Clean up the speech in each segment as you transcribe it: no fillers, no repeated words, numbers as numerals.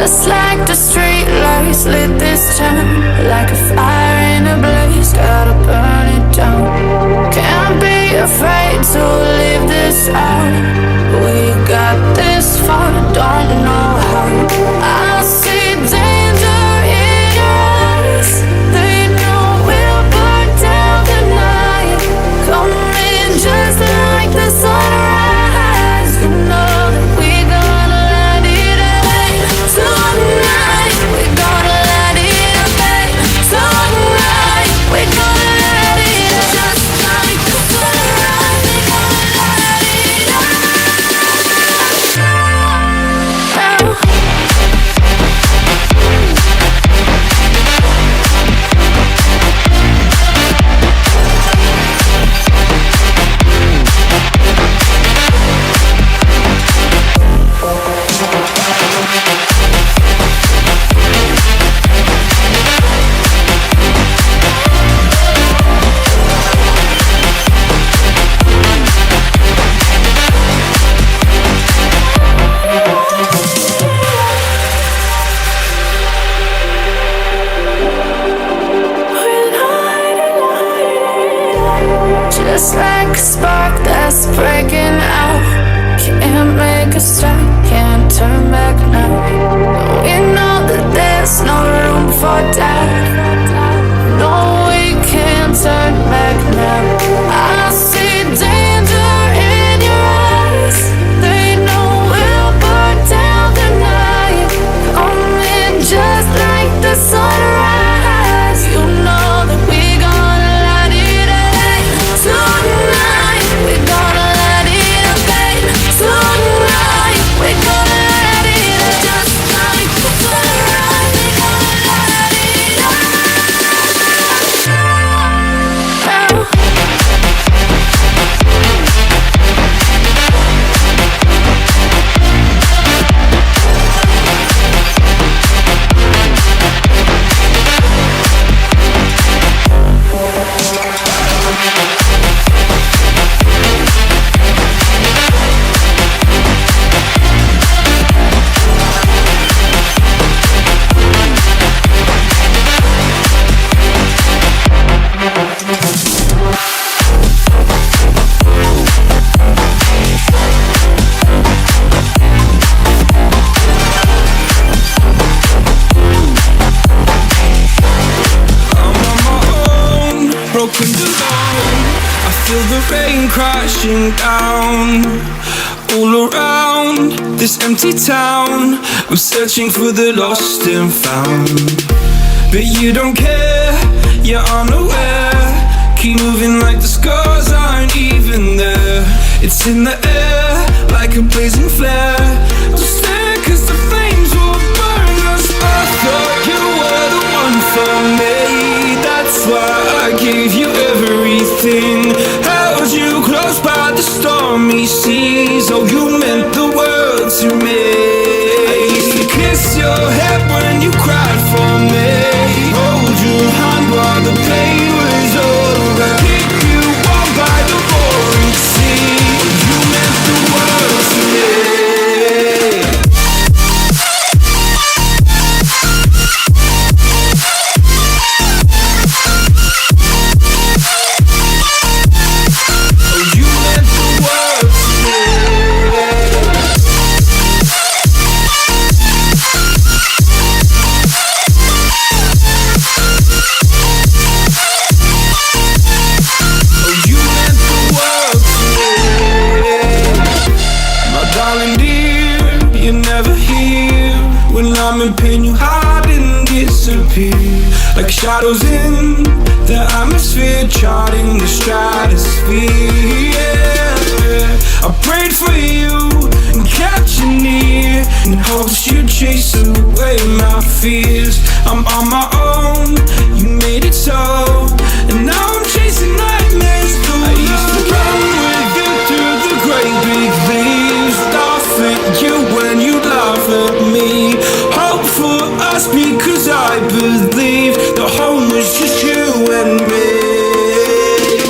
Just like the street lights lit this town, like a fire in a blaze, gotta burn it down. Can't be afraid to leave this out. We got this far, don't know how. I see danger in your eyes. They know we'll burn down the night. Coming just like the sunrise. You know that we gonna let it rain. Tonight we gonna let it rain. Tonight we gonna let it rain. Just like the sunrise, we gonna let it rain. Just like a spark that's breaking out. Can't make a stop, can't turn back now. We know that there's no room for doubt. No, we can't turn back now. I see danger in your eyes. They know we'll burn down the night. Coming just like the sunrise. You know that we gonna let it rain. Tonight we gonna let it rain. Tonight we gonna let it rain. Just like the sunrise, we gonna let it rain. Broken alone, I feel the rain crashing down. All around this empty town, I'm searching for the lost and found. But you don't care, you're unaware. Keep moving like the scars aren't even there. It's in the air, like a blazing flare. Don't stare cause the flames will burn us. I thought you were the one for me. That's why I gave you everything. Held you close by the stormy seas. Oh, you meant the world to me. I used to kiss your head when you cried for me. Hold your hand while the pain was over. Keep you warm by the roaring sea. Oh, you meant the world to me. I'm in pain, you hide and disappear. Like shadows in the atmosphere, charting the stratosphere. Yeah. I prayed for you and kept you near, in hopes you'd chase away my fears. I'm on my own, you made it so, and now I'm chasing nightmares through. I used to run with you through the great big leaves, laugh at you when you laugh at me. Hope for us because I believe the home was just you and me.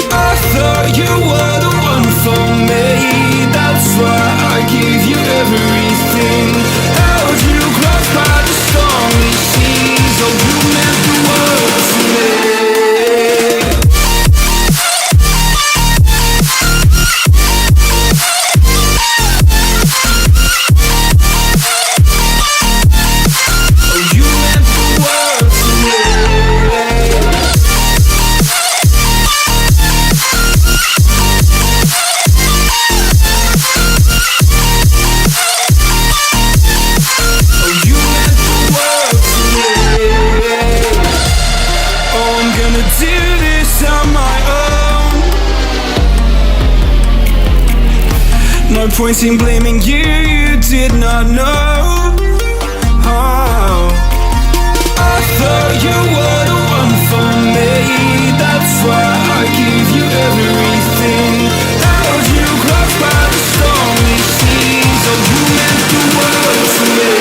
I thought you were the one for me. That's why I gave you everything. Held you close by the point in blaming you, you did not know. Oh, I thought you were the one for me. That's why I give you everything. Held you close by the stormy seas. Oh, you meant the world to me.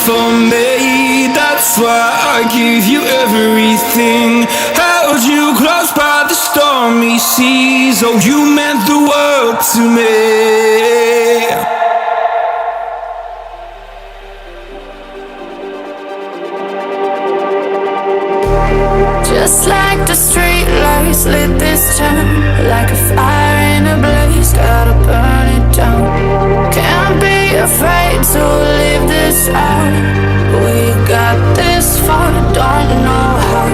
For me, that's why I give you everything. Held you close by the stormy seas. Oh, you meant the world to me. Just like the street lights lit this town, like a fire in a blaze, gotta burn it down. Can't be afraid to leave this out. We got this far, don't know how.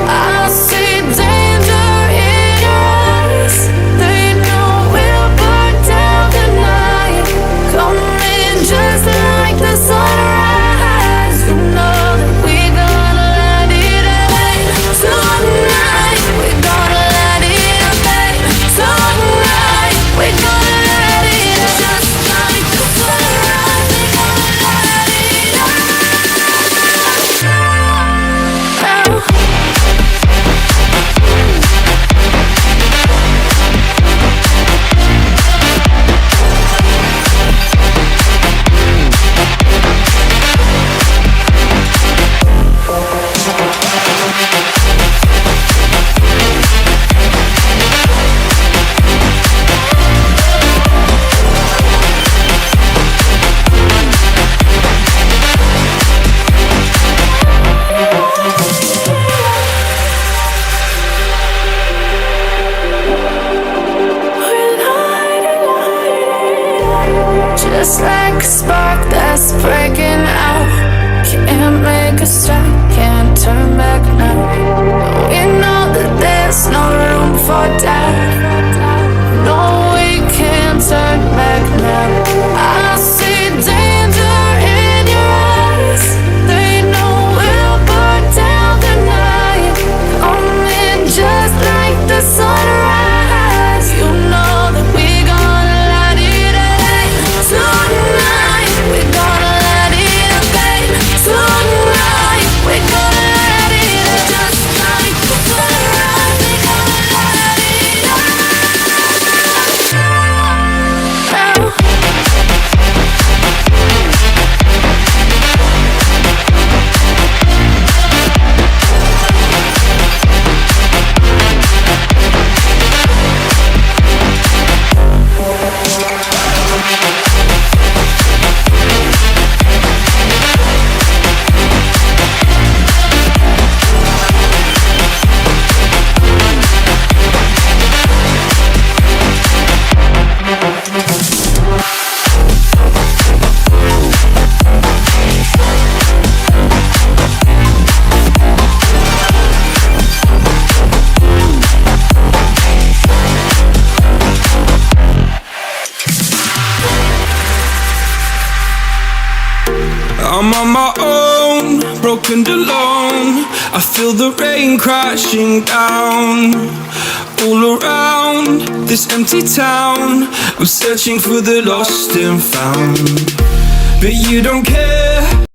I see danger in your eyes. They know we'll burn down the night. Coming just like the sunrise. You know that we're gonna let it rain. Tonight, we're gonna let it rain. Tonight, we're gonna let it just like the sunrise. We're gonna let it rain. Just like a spark that's breaking out. Can't make a stop, can't turn back now. We know that there's no room for doubt. No, we can't turn back now. I see danger in your eyes. They know we'll burn down the night. Coming just like the sunrise. You know that we're gonna let it rain. Tonight, we're gonna let it rain. Tonight, we're gonna let it just like the sunrise. We're gonna let it rain. I'm on my own, broken and alone. I feel the rain crashing down all around this empty town. I'm searching for the lost and found, but you don't care.